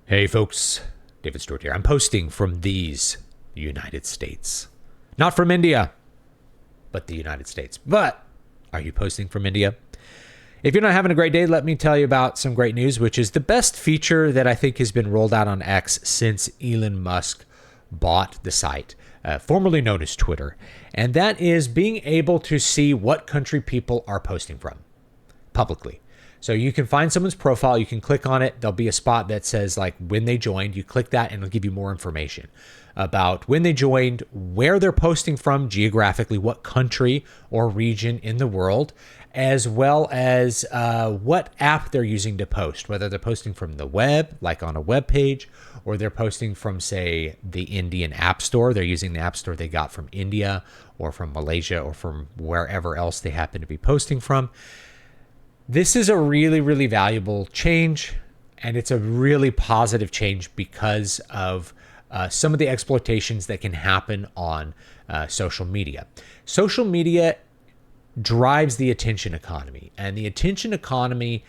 Hey folks, David Stewart here. I'm posting from these United States. Not from India, but the United States. But are you posting from India? If you're not having a great day, let me tell you about some great news, which is the best feature that I think has been rolled out on X since Elon Musk bought the site, formerly known as Twitter. And that is being able to see what country people are posting from publicly. So you can find someone's profile, you can click on it, there'll be a spot that says like when they joined, you click that and it'll give you more information about when they joined, where they're posting from geographically, what country or region in the world, as well as what app they're using to post, whether they're posting from the web, like on a web page, or they're posting from, say, the Indian App Store. They're using the App Store they got from India or from Malaysia or from wherever else they happen to be posting from. This is a really, really valuable change, and it's a really positive change because of some of the exploitations that can happen on social media. Social media drives the attention economy, and the attention economy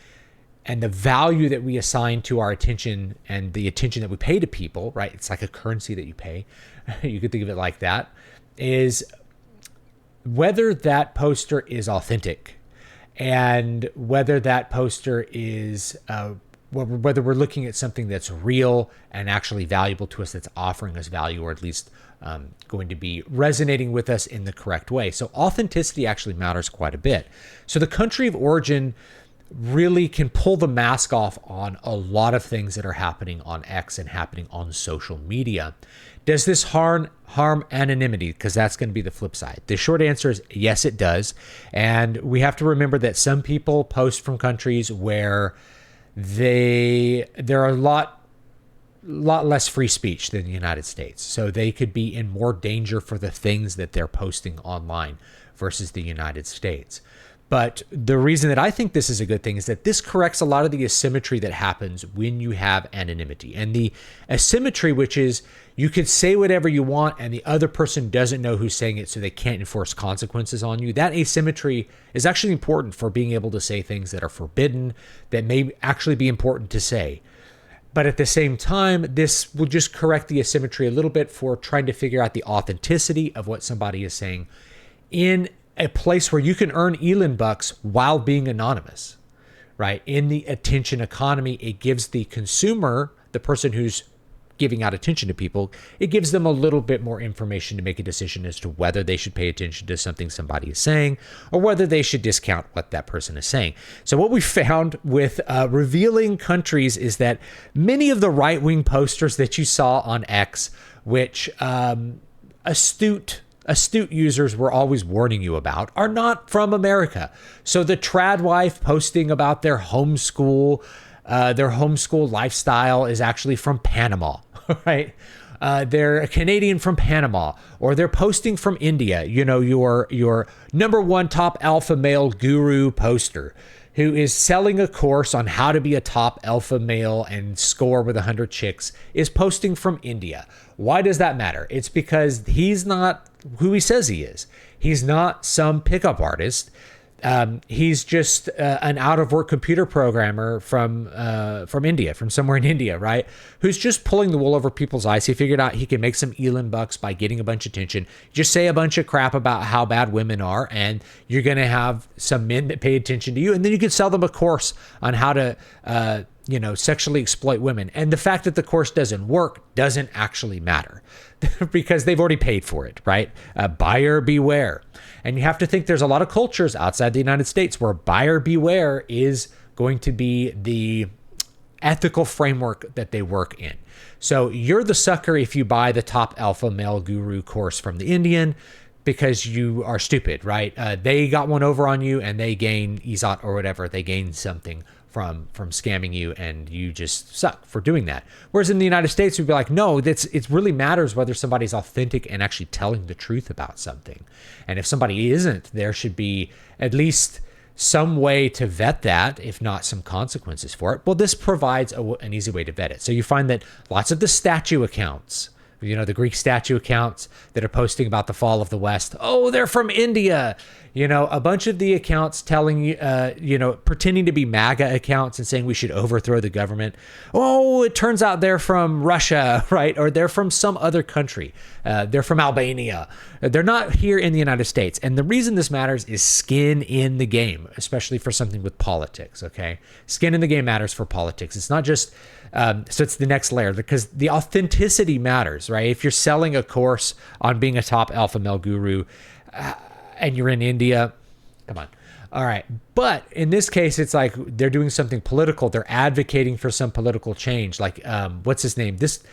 and the value that we assign to our attention and the attention that we pay to people, right? It's like a currency that you pay. You could think of it like that, is whether that poster is authentic. And whether that poster is, whether we're looking at something that's real and actually valuable to us, that's offering us value, or at least going to be resonating with us in the correct way. So authenticity actually matters quite a bit. So the country of origin really can pull the mask off on a lot of things that are happening on X and happening on social media. Does this harm anonymity? Because that's going to be the flip side. The short answer is yes, it does. And we have to remember that some people post from countries where there are a lot less free speech than the United States. So they could be in more danger for the things that they're posting online versus the United States. But the reason that I think this is a good thing is that this corrects a lot of the asymmetry that happens when you have anonymity. And the asymmetry, which is you could say whatever you want and the other person doesn't know who's saying it, so they can't enforce consequences on you. That asymmetry is actually important for being able to say things that are forbidden, that may actually be important to say. But at the same time, this will just correct the asymmetry a little bit for trying to figure out the authenticity of what somebody is saying in a place where you can earn Elon bucks while being anonymous, right? In the attention economy, it gives the consumer, the person who's giving out attention to people, it gives them a little bit more information to make a decision as to whether they should pay attention to something somebody is saying or whether they should discount what that person is saying. So what we found with revealing countries is that many of the right-wing posters that you saw on X, which astute users were always warning you about, are not from America. So the trad wife posting about their homeschool lifestyle is actually from Panama, right? They're a Canadian from Panama, or they're posting from India. You know, your number one top alpha male guru poster who is selling a course on how to be a top alpha male and score with 100 chicks is posting from India. Why does that matter? It's because he's not who he says he is. He's not some pickup artist. He's just an out-of-work computer programmer from India, from somewhere in India, right? Who's just pulling the wool over people's eyes. He figured out he can make some Elon bucks by getting a bunch of attention. Just say a bunch of crap about how bad women are, and you're going to have some men that pay attention to you, and then you can sell them a course on how to sexually exploit women. And the fact that the course doesn't work doesn't actually matter because they've already paid for it, right? Buyer beware. And you have to think there's a lot of cultures outside the United States where buyer beware is going to be the ethical framework that they work in. So you're the sucker if you buy the top alpha male guru course from the Indian because you are stupid, right? They got one over on you and they gain ESOT or whatever. They gain something from scamming you, and you just suck for doing that. Whereas in the United States, we'd be like, no, it really matters whether somebody's authentic and actually telling the truth about something. And if somebody isn't, there should be at least some way to vet that, if not some consequences for it. Well, this provides an easy way to vet it. So you find that lots of the statue accounts, the Greek statue accounts that are posting about the fall of the West, oh, they're from India. A bunch of the accounts telling you, pretending to be MAGA accounts and saying we should overthrow the government. Oh, it turns out they're from Russia, right? Or they're from some other country. They're from Albania. They're not here in the United States. And the reason this matters is skin in the game, especially for something with politics, okay? Skin in the game matters for politics. It's not just... so it's the next layer, because the authenticity matters, right? If you're selling a course on being a top alpha male guru and you're in India, come on. All right. But in this case, it's like they're doing something political. They're advocating for some political change. Like, what's his name? This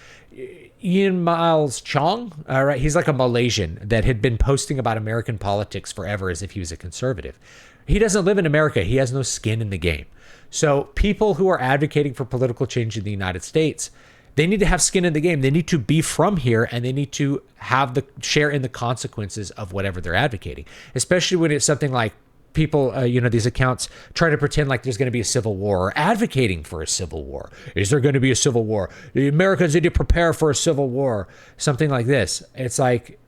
Ian Miles Chong. All right. He's like a Malaysian that had been posting about American politics forever as if he was a conservative. He doesn't live in America. He has no skin in the game. So people who are advocating for political change in the United States, they need to have skin in the game. They need to be from here, and they need to have the share in the consequences of whatever they're advocating, especially when it's something like people, these accounts try to pretend like there's going to be a civil war or advocating for a civil war. Is there going to be a civil war? The Americans need to prepare for a civil war, something like this. It's like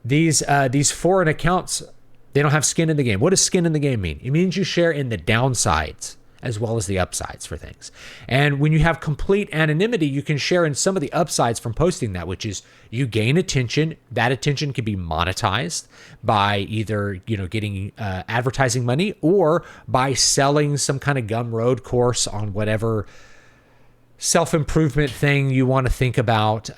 these foreign accounts, they don't have skin in the game. What does skin in the game mean? It means you share in the downsides as well as the upsides for things. And when you have complete anonymity, you can share in some of the upsides from posting that, which is you gain attention. That attention can be monetized by either, getting advertising money or by selling some kind of Gumroad course on whatever self-improvement thing you want to think about,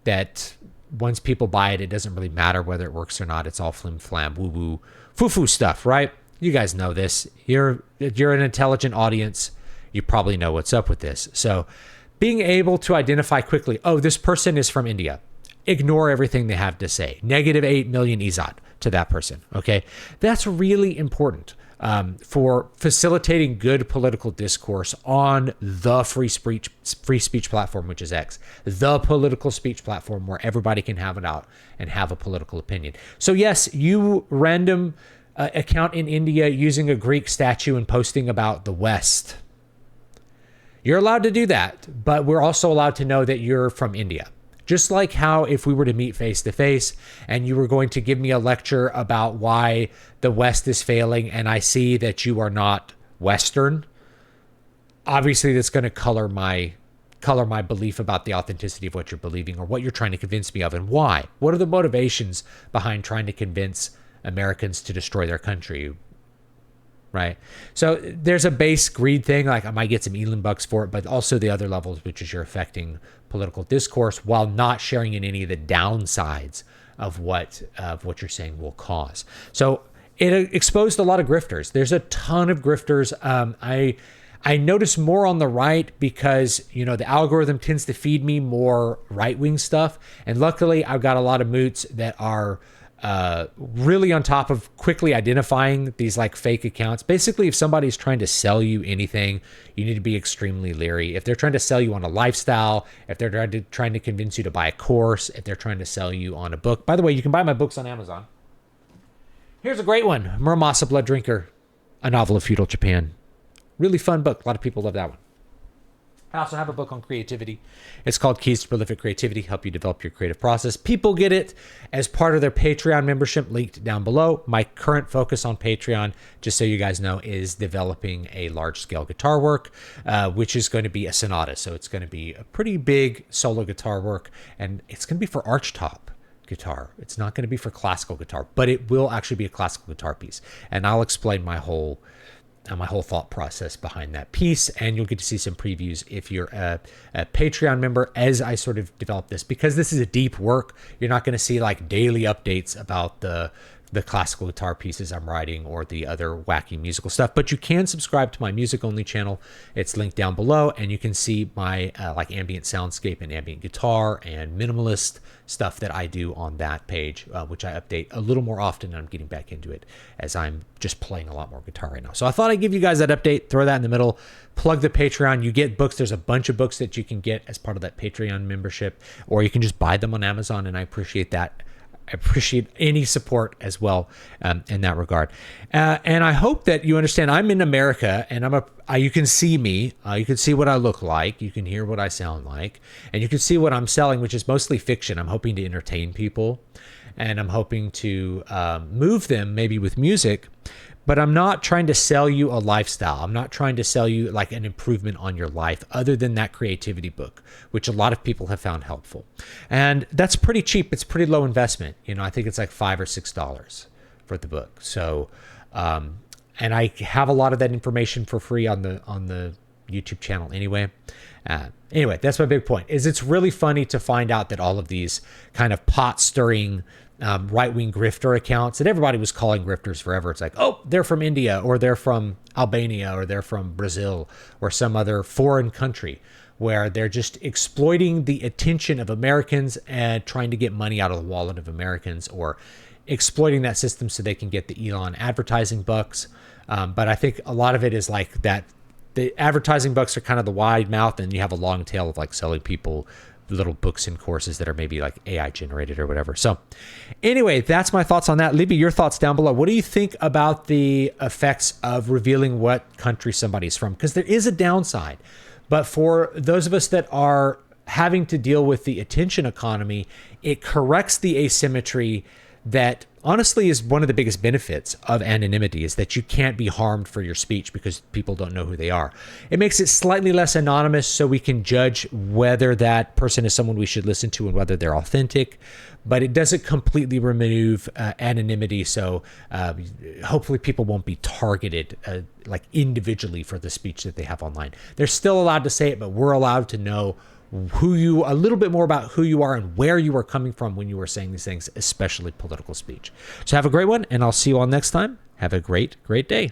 that once people buy it, it doesn't really matter whether it works or not. It's all flim-flam, woo-woo, foo-foo stuff, right? You guys know this. You're an intelligent audience. You probably know what's up with this. So being able to identify quickly, oh, this person is from India. Ignore everything they have to say. -8 million izad to that person, okay? That's really important for facilitating good political discourse on the free speech platform, which is X, the political speech platform where everybody can have it out and have a political opinion. So yes, you random... account in India using a Greek statue and posting about the West. You're allowed to do that, but we're also allowed to know that you're from India. Just like how if we were to meet face to face and you were going to give me a lecture about why the West is failing and I see that you are not Western, obviously that's going to color my belief about the authenticity of what you're believing or what you're trying to convince me of and why. What are the motivations behind trying to convince Americans to destroy their country, right? So there's a base greed thing, like I might get some Elon bucks for it, but also the other levels, which is you're affecting political discourse while not sharing in any of the downsides of what you're saying will cause. So it exposed a lot of grifters. There's a ton of grifters. I notice more on the right because, the algorithm tends to feed me more right-wing stuff. And luckily I've got a lot of moots that are really on top of quickly identifying these like fake accounts. Basically, if somebody's trying to sell you anything, you need to be extremely leery. If they're trying to sell you on a lifestyle, if they're trying to convince you to buy a course, if they're trying to sell you on a book. By the way, you can buy my books on Amazon. Here's a great one, Muramasa Blood Drinker, a novel of feudal Japan. Really fun book. A lot of people love that one. I also have a book on creativity. It's called Keys to Prolific Creativity, help you develop your creative process. People get it as part of their Patreon membership, linked down below. My current focus on Patreon, just so you guys know, is developing a large-scale guitar work, which is going to be a sonata. So it's going to be a pretty big solo guitar work, and it's going to be for archtop guitar. It's not going to be for classical guitar, but it will actually be a classical guitar piece. And I'll explain my whole thought process behind that piece, and you'll get to see some previews if you're a Patreon member as I sort of develop this, because this is a deep work. You're not going to see like daily updates about the classical guitar pieces I'm writing or the other wacky musical stuff, but you can subscribe to my music only channel. It's linked down below, and you can see my like ambient soundscape and ambient guitar and minimalist stuff that I do on that page, which I update a little more often. I'm getting back into it as I'm just playing a lot more guitar right now. So I thought I'd give you guys that update, throw that in the middle, plug the Patreon. You get books. There's a bunch of books that you can get as part of that Patreon membership, or you can just buy them on Amazon, and I appreciate that. I appreciate any support as well in that regard. And I hope that you understand I'm in America, and you can see me. You can see what I look like. You can hear what I sound like. And you can see what I'm selling, which is mostly fiction. I'm hoping to entertain people. and I'm hoping to move them maybe with music. But I'm not trying to sell you a lifestyle. I'm not trying to sell you like an improvement on your life other than that creativity book, which a lot of people have found helpful. And that's pretty cheap. It's pretty low investment. You know, I think it's like $5 or $6 for the book. So, and I have a lot of that information for free on the YouTube channel anyway. Anyway, that's my big point, is it's really funny to find out that all of these kind of pot stirring right-wing grifter accounts that everybody was calling grifters forever. It's like, oh, they're from India, or they're from Albania, or they're from Brazil, or some other foreign country, where they're just exploiting the attention of Americans and trying to get money out of the wallet of Americans, or exploiting that system so they can get the Elon advertising bucks. But I think a lot of it is like that. The advertising bucks are kind of the wide mouth, and you have a long tail of like selling people little books and courses that are maybe like AI generated or whatever. So anyway, that's my thoughts on that. Leave me your thoughts down below. What do you think about the effects of revealing what country somebody's from? Because there is a downside. But for those of us that are having to deal with the attention economy, it corrects the asymmetry that honestly is one of the biggest benefits of anonymity, is that you can't be harmed for your speech because people don't know who they are. It makes it slightly less anonymous so we can judge whether that person is someone we should listen to and whether they're authentic, but it doesn't completely remove anonymity. So hopefully people won't be targeted like individually for the speech that they have online. They're still allowed to say it, but we're allowed to know a little bit more about who you are and where you are coming from when you are saying these things, especially political speech. So have a great one, and I'll see you all next time. Have a great, great day.